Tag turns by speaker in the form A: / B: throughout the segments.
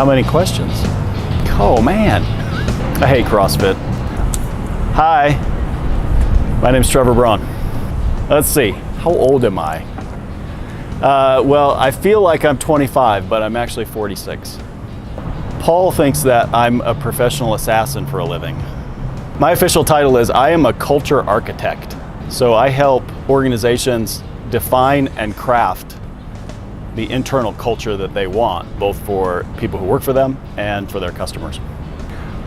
A: How many questions? Oh man, I hate CrossFit. Hi, my name's Trevor Bron. Let's see, how old am I? Well, I feel like I'm 25, but I'm actually 46. Paul thinks that I'm a professional assassin for a living. My official title is I am a culture architect. So I help organizations define and craft the internal culture that they want, both for people who work for them and for their customers.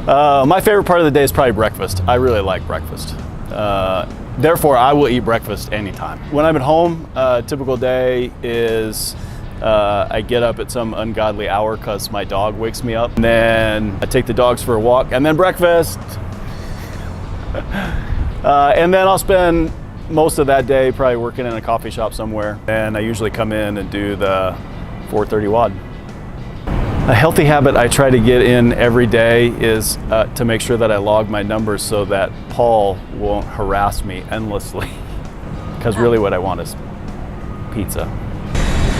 A: My favorite part of the day is probably breakfast. I really like breakfast. Therefore, I will eat breakfast anytime. When I'm at home, a typical day is I get up at some ungodly hour because my dog wakes me up. And then I take the dogs for a walk and then breakfast. And then I'll spend most of that day probably working in a coffee shop somewhere. And I usually come in and do the 430 WOD. A healthy habit I try to get in every day is to make sure that I log my numbers so that Paul won't harass me endlessly. Because really what I want is pizza.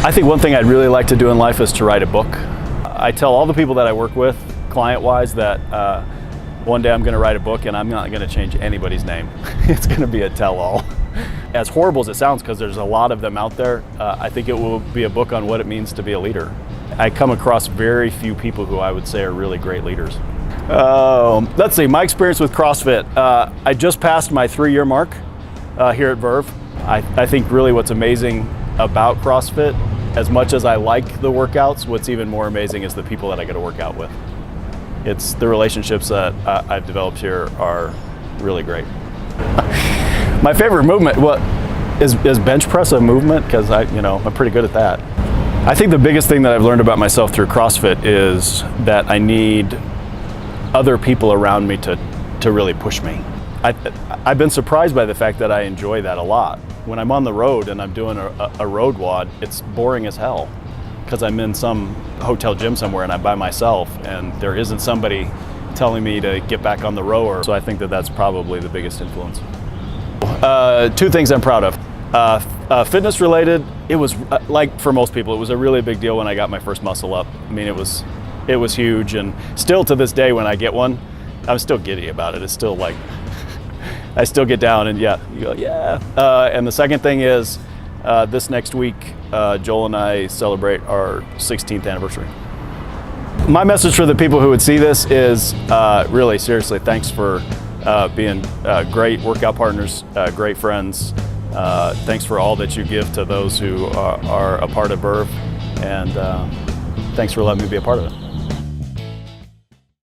A: I think one thing I'd really like to do in life is to write a book. I tell all the people that I work with, client-wise, that one day I'm going to write a book and I'm not going to change anybody's name. It's going to be a tell-all. As horrible as it sounds, because there's a lot of them out there, I think it will be a book on what it means to be a leader. I come across very few people who I would say are really great leaders. Let's see, my experience with CrossFit. I just passed my 3-year mark here at Verve. I think really what's amazing about CrossFit, as much as I like the workouts, what's even more amazing is the people that I get to work out with. It's the relationships that I've developed here are really great. My favorite movement, is bench press a movement? Because I'm pretty good at that. I think the biggest thing that I've learned about myself through CrossFit is that I need other people around me to really push me. I've been surprised by the fact that I enjoy that a lot. When I'm on the road and I'm doing a road WOD, it's boring as hell because I'm in some hotel gym somewhere and I'm by myself and there isn't somebody telling me to get back on the rower. So I think that that's probably the biggest influence. 2 things I'm proud of. Fitness related, it was like for most people, it was a really big deal when I got my first muscle up. I mean, it was huge, and still to this day when I get one, I'm still giddy about it. It's still like, I still get down and yeah, you go, yeah. And the second thing is this next week, Joel and I celebrate our 16th anniversary. My message for the people who would see this is really seriously, thanks for being great workout partners, great friends. Thanks for all that you give to those who are a part of Verve, and thanks for letting me be a part of it.